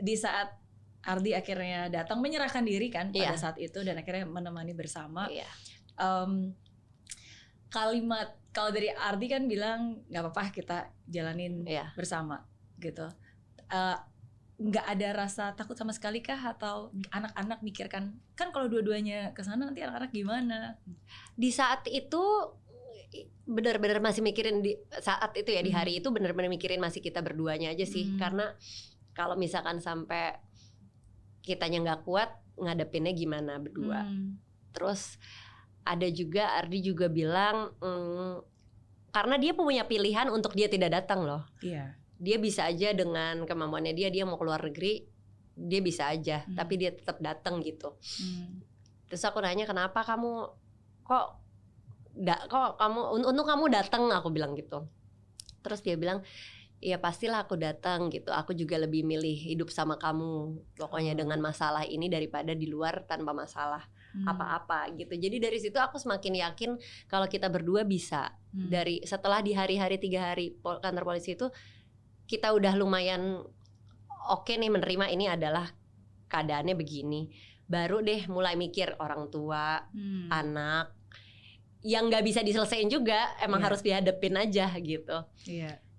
Di saat Ardi akhirnya datang menyerahkan diri kan pada Iya. saat itu dan akhirnya menemani bersama. Iya. Kalimat kalau dari Ardi kan bilang nggak apa-apa kita jalanin Iya. bersama gitu. Nggak ada rasa takut sama sekali kah, atau anak-anak mikirkan kan kalau dua-duanya kesana nanti anak-anak gimana? Di saat itu benar-benar masih mikirin di saat itu ya, di hari itu benar-benar mikirin masih kita berduanya aja sih. Karena kalau misalkan sampai kitanya nggak kuat, ngadepinnya gimana berdua. Terus ada juga Ardi juga bilang karena dia punya pilihan untuk dia tidak datang loh. Iya. Dia bisa aja dengan kemampuannya dia mau keluar negeri, dia bisa aja, tapi dia tetap datang gitu. Terus aku nanya, kenapa kamu kok kamu untuk kamu datang, aku bilang gitu. Terus dia bilang, ya pastilah aku datang gitu. Aku juga lebih milih hidup sama kamu pokoknya dengan masalah ini daripada di luar tanpa masalah apa-apa gitu. Jadi dari situ aku semakin yakin kalau kita berdua bisa. Dari setelah di hari-hari 3 hari kantor polisi itu, kita udah lumayan oke nih menerima ini adalah keadaannya begini. Baru deh mulai mikir orang tua, anak, yang nggak bisa diselesain juga, emang harus dihadapin aja gitu.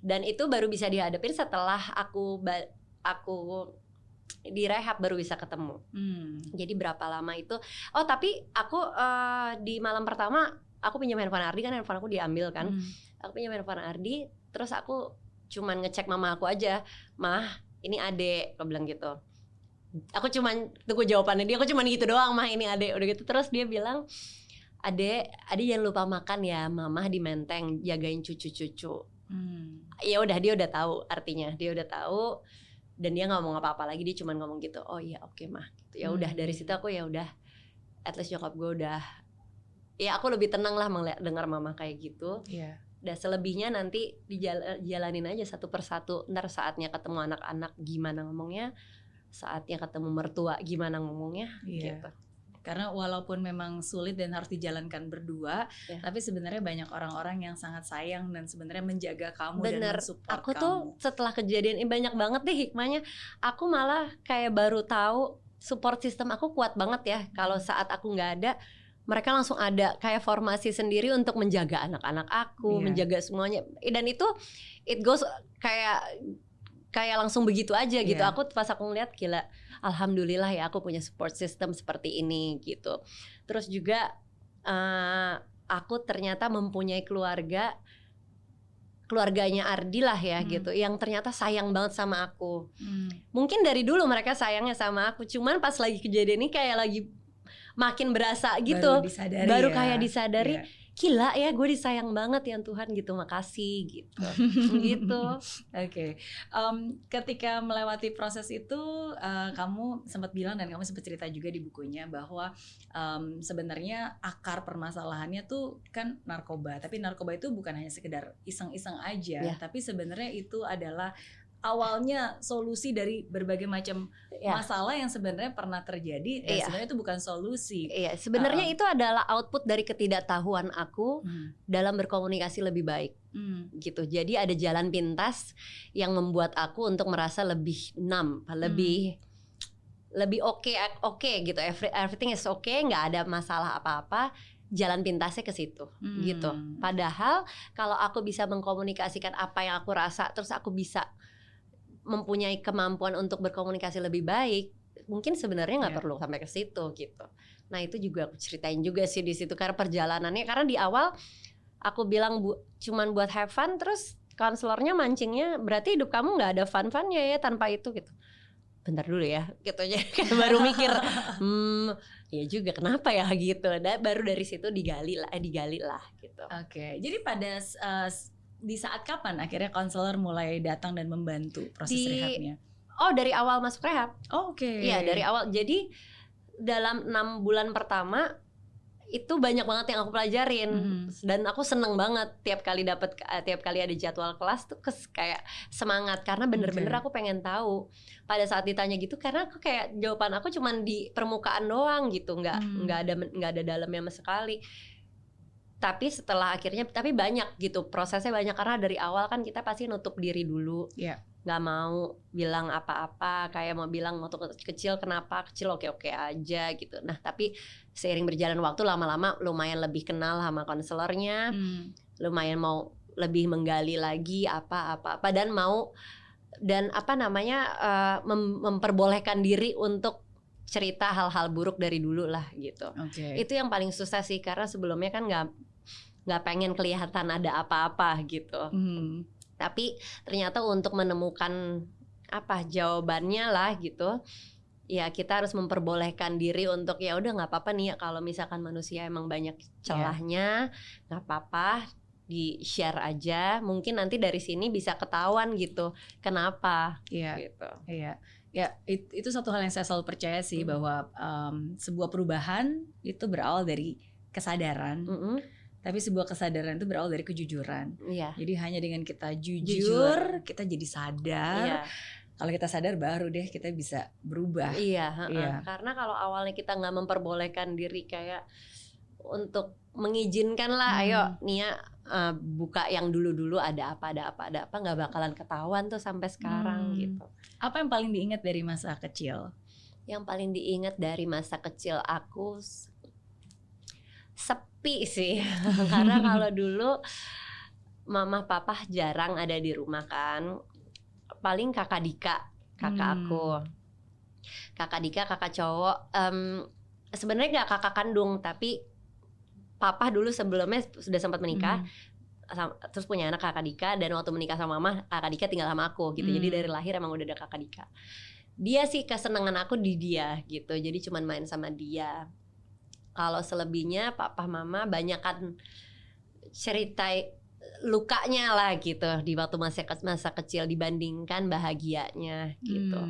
Dan itu baru bisa dihadapin setelah aku di rehab baru bisa ketemu. Jadi berapa lama itu? Oh tapi aku di malam pertama aku pinjam handphone Ardi, kan handphone aku diambil kan. Aku pinjam handphone Ardi, terus aku cuman ngecek mama aku aja, mah ini adek, aku bilang gitu. Aku cuman tunggu jawabannya dia, aku cuman gitu doang, mah ini adek, udah gitu. Terus dia bilang, adek jangan lupa makan ya, mama di Menteng jagain cucu-cucu. Ya udah, dia udah tahu artinya, dia udah tahu, dan dia nggak ngomong apa-apa lagi, dia cuman ngomong gitu, oh iya oke mah. Gitu. Ya udah dari situ aku ya udah, at least nyokap gue udah, ya aku lebih tenang lah dengar mama kayak gitu. Dan selebihnya nanti dijalanin aja satu persatu. Ntar saatnya ketemu anak-anak gimana ngomongnya, saatnya ketemu mertua gimana ngomongnya, gitu. Karena walaupun memang sulit dan harus dijalankan berdua, tapi sebenarnya banyak orang-orang yang sangat sayang dan sebenarnya menjaga kamu dan mensupport aku kamu. Tuh setelah kejadian ini banyak banget deh hikmahnya. Aku malah kayak baru tahu support system aku kuat banget ya. Kalau saat aku nggak ada, mereka langsung ada kayak formasi sendiri untuk menjaga anak-anak aku, menjaga semuanya. Dan itu it goes kayak langsung begitu aja gitu. Aku pas aku ngeliat, gila, alhamdulillah ya aku punya support system seperti ini gitu. Terus juga aku ternyata mempunyai keluarganya Ardi lah ya gitu, yang ternyata sayang banget sama aku. Mungkin dari dulu mereka sayangnya sama aku, cuman pas lagi kejadian ini kayak lagi makin berasa gitu, baru kayak disadari, gila ya gue disayang banget ya Tuhan gitu, makasih gitu. Gitu. Oke. Ketika melewati proses itu, kamu sempat bilang dan kamu sempat cerita juga di bukunya bahwa sebenarnya akar permasalahannya tuh kan narkoba, tapi narkoba itu bukan hanya sekedar iseng-iseng aja, tapi sebenarnya itu adalah awalnya solusi dari berbagai macam masalah yang sebenarnya pernah terjadi dan sebenarnya itu bukan solusi. Sebenarnya itu adalah output dari ketidaktahuan aku dalam berkomunikasi lebih baik. Gitu. Jadi ada jalan pintas yang membuat aku untuk merasa lebih numb, lebih oke gitu. Everything is okay, nggak ada masalah apa-apa. Jalan pintasnya ke situ, gitu. Padahal kalau aku bisa mengkomunikasikan apa yang aku rasa, terus aku bisa mempunyai kemampuan untuk berkomunikasi lebih baik, mungkin sebenarnya nggak perlu sampai ke situ gitu. Nah itu juga aku ceritain juga sih di situ, karena perjalanannya, karena di awal aku bilang cuman buat have fun, terus konselornya mancingnya berarti hidup kamu nggak ada fun-funnya ya tanpa itu gitu. Bentar dulu ya gitu aja, baru mikir ya juga kenapa ya gitu. Dan baru dari situ digali lah gitu. Oke. Jadi pada di saat kapan akhirnya konselor mulai datang dan membantu proses rehabnya? Oh dari awal masuk rehab. Oke. Iya dari awal. Jadi dalam 6 bulan pertama itu banyak banget yang aku pelajarin. Dan aku seneng banget tiap kali ada jadwal kelas tuh kayak semangat, karena bener-bener aku pengen tahu. Pada saat ditanya gitu, karena aku kayak jawaban aku cuman di permukaan doang gitu, nggak ada dalamnya sama sekali. Tapi setelah akhirnya, tapi banyak gitu prosesnya banyak, karena dari awal kan kita pasti nutup diri dulu, nggak mau bilang apa-apa, kayak mau bilang waktu kecil kenapa kecil oke-oke aja gitu. Nah tapi seiring berjalan waktu lama-lama lumayan lebih kenal sama konselornya, lumayan mau lebih menggali lagi apa-apa dan mau dan memperbolehkan diri untuk cerita hal-hal buruk dari dulu lah gitu. Itu yang paling susah sih, karena sebelumnya kan nggak pengen kelihatan ada apa-apa gitu. Tapi ternyata untuk menemukan jawabannya lah gitu, ya kita harus memperbolehkan diri untuk ya udah nggak apa-apa nih ya, kalau misalkan manusia emang banyak celahnya, nggak apa-apa, di share aja, mungkin nanti dari sini bisa ketahuan gitu kenapa gitu. Ya itu satu hal yang saya selalu percaya sih, bahwa sebuah perubahan itu berawal dari kesadaran. Tapi sebuah kesadaran itu berawal dari kejujuran. Jadi hanya dengan kita jujur, kita jadi sadar. Kalau kita sadar baru deh kita bisa berubah. Karena kalau awalnya kita nggak memperbolehkan diri kayak untuk mengizinkan lah, ayo Nia buka yang dulu ada apa nggak bakalan ketahuan tuh sampai sekarang gitu. Apa yang paling diingat dari masa kecil? Yang paling diingat dari masa kecil aku sepi sih. Karena kalau dulu mama papa jarang ada di rumah kan, paling kakak Dika, aku, kakak Dika, kakak cowok. Sebenarnya nggak kakak kandung, tapi papa dulu sebelumnya sudah sempat menikah, terus punya anak kakak Dika, dan waktu menikah sama mama kakak Dika tinggal sama aku gitu. Jadi dari lahir emang udah ada kakak Dika. Dia sih kesenangan aku di dia gitu, jadi cuman main sama dia. Kalau selebihnya papa mama banyak kan cerita lukanya lah gitu di waktu masa kecil dibandingkan bahagianya gitu.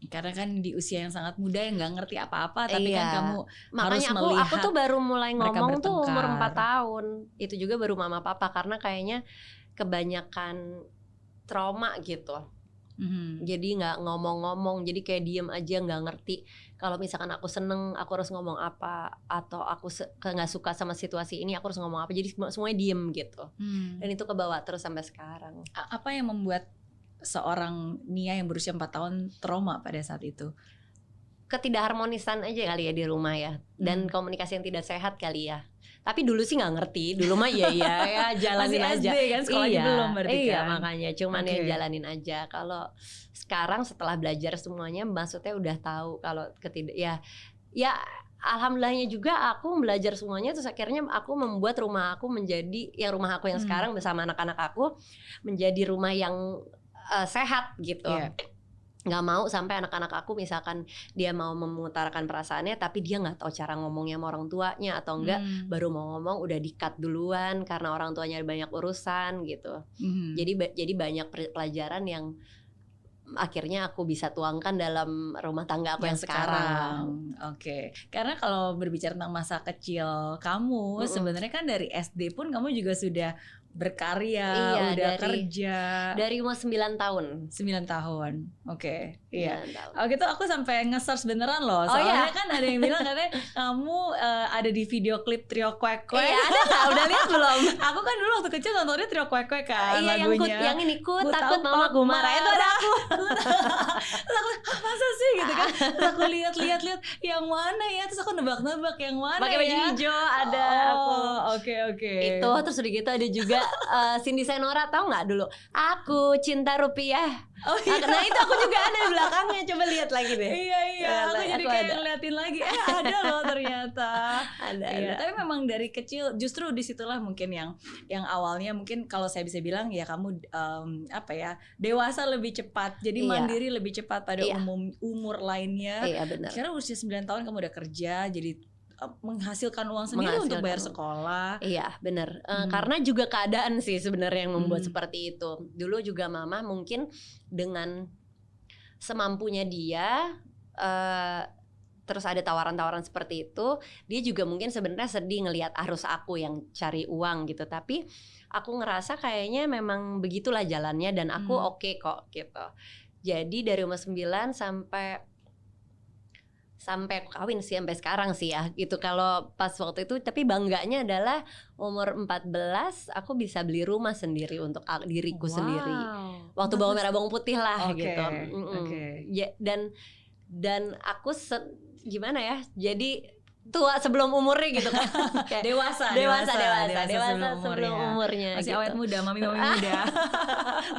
Karena kan di usia yang sangat muda yang nggak ngerti apa-apa, tapi kan kamu makanya harus melihat aku tuh baru mulai ngomong tuh umur 4 bertengkar. tahun. Itu juga baru mama papa, karena kayaknya kebanyakan trauma gitu. Jadi nggak ngomong-ngomong, jadi kayak diem aja, nggak ngerti kalau misalkan aku seneng aku harus ngomong apa, atau aku nggak suka sama situasi ini aku harus ngomong apa. Jadi semuanya diem gitu. Dan itu kebawa terus sampai sekarang. Apa yang membuat seorang Nia yang berusia 4 tahun trauma pada saat itu? Ketidakharmonisan aja kali ya di rumah ya, dan komunikasi yang tidak sehat kali ya. Tapi dulu sih nggak ngerti, dulu mah ya jalanin masih aja. SD kan, sekolahnya belum berarti kan? Makanya cuman ya jalanin aja. Kalau sekarang setelah belajar semuanya, maksudnya udah tahu kalau ya alhamdulillahnya juga aku belajar semuanya, terus akhirnya aku membuat rumah aku menjadi rumah aku yang sekarang bersama anak-anak aku menjadi rumah yang sehat gitu. Nggak mau sampai anak-anak aku misalkan dia mau mengutarakan perasaannya tapi dia nggak tahu cara ngomongnya sama orang tuanya, atau enggak baru mau ngomong udah di-cut duluan karena orang tuanya banyak urusan gitu. Jadi banyak pelajaran yang akhirnya aku bisa tuangkan dalam rumah tangga aku yang sekarang. Karena kalau berbicara tentang masa kecil kamu, sebenarnya kan dari SD pun kamu juga sudah berkarya, udah kerja. Dari umur 9 tahun. 9 tahun. Gitu aku sampai nge-search beneran loh. Soalnya kan ada yang bilang katanya kamu ada di video klip Trio Kwek Kwek. Ada nggak? Udah lihat belum? Aku kan dulu waktu kecil nontonnya Trio Kwek Kwek kan lagunya. Yang ini ku takut mama gue marah, itu ada aku. Terus aku masa sih gitu kan. Terus aku lihat yang mana ya, terus aku nebak-nebak yang mana. Pakai baju hijau ada aku. Itu terus udah gitu ada juga Cindy Senora, tahu nggak dulu? Aku cinta rupiah. Nah itu aku juga ada di belakangnya, coba lihat lagi deh. Aku jadi kayak ngeliatin lagi, ada loh ternyata. Ada. Tapi memang dari kecil justru disitulah mungkin yang awalnya mungkin kalau saya bisa bilang ya kamu dewasa lebih cepat, jadi mandiri lebih cepat pada umur lainnya. Benar. Karena usia 9 tahun kamu udah kerja, jadi menghasilkan uang sendiri untuk bayar sekolah. Iya benar. Karena juga keadaan sih sebenarnya yang membuat seperti itu. Dulu juga mama mungkin dengan semampunya dia, terus ada tawaran-tawaran seperti itu, dia juga mungkin sebenarnya sedih ngelihat harus aku yang cari uang gitu. Tapi aku ngerasa kayaknya memang begitulah jalannya dan aku oke kok gitu. Jadi dari umur 9 sampai kawin sih, sampai sekarang sih ya gitu. Kalau pas waktu itu, tapi bangganya adalah umur 14 aku bisa beli rumah sendiri untuk diriku sendiri. waktu bawang merah bawang putih lah gitu. Ya, dan aku gimana ya? Jadi tua sebelum umurnya gitu kan. dewasa sebelum umurnya. Masih gitu. awet muda, mami muda.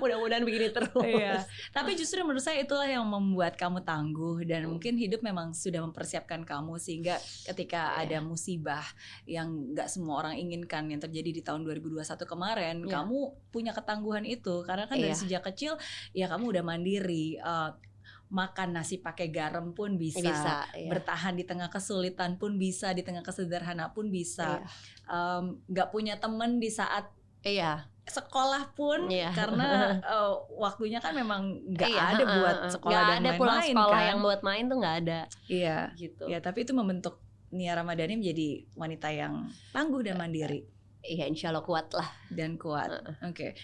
Mudah-mudahan begini terus. Iya. Tapi justru menurut saya itulah yang membuat kamu tangguh, dan mungkin hidup memang sudah mempersiapkan kamu sehingga ketika ada musibah yang nggak semua orang inginkan yang terjadi di tahun 2021 kemarin, kamu punya ketangguhan itu karena kan dari sejak kecil ya kamu udah mandiri. Makan nasi pakai garam pun bisa bertahan di tengah kesulitan pun bisa, di tengah kesederhana pun bisa, nggak punya temen di saat sekolah pun karena waktunya kan memang nggak ada buat sekolah dan main-main, pulang sekolah kan? Yang buat main tuh nggak ada. Gitu. Ya, tapi itu membentuk Nia Ramadhani menjadi wanita yang tangguh dan mandiri. Iya, insya Allah kuat lah. Dan kuat. Oke.